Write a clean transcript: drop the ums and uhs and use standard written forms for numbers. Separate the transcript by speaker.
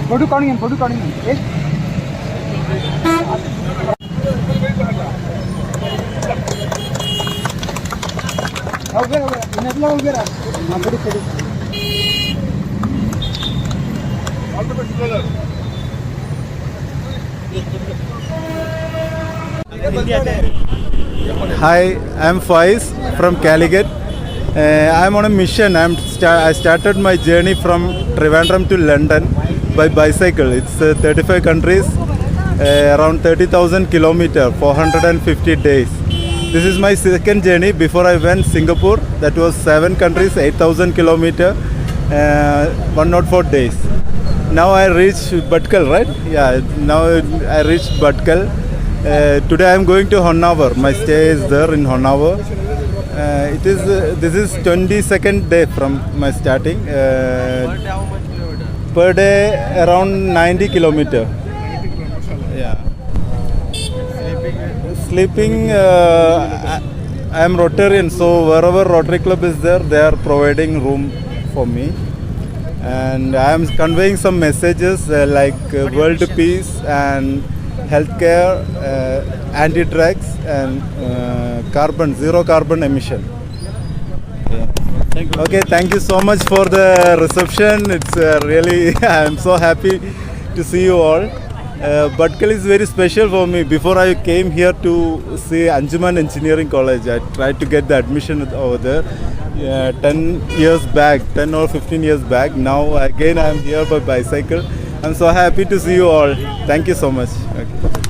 Speaker 1: Photo calling in. Okay?
Speaker 2: Hi, I'm Faiz from Calicut. I'm on a mission. I started my journey from Trivandrum to London by bicycle. It's 35 countries, around 30,000 kilometers, 450 days. This is my second journey. Before I went Singapore, that was 7 countries, 8,000 kilometers, 104 days. Now I reached Bhatkal, right? Yeah, now I reached Bhatkal. Today I am going to Honnavar. My stay is there in Honnavar. This is 22nd day from my starting. Per day around 90 kilometers. Yeah. Sleeping. I am Rotarian, so wherever Rotary Club is there, they are providing room for me. And I am conveying some messages like world peace and healthcare, anti-drugs and zero carbon emission. Yeah. Okay, thank you so much for the reception. It's really, I am so happy to see you all. Bhatkal is very special for me. Before I came here to see Anjuman Engineering College, I tried to get the admission over there 10 years back, 10 or 15 years back. Now again I am here by bicycle. I'm so happy to see you all. Thank you so much. Okay.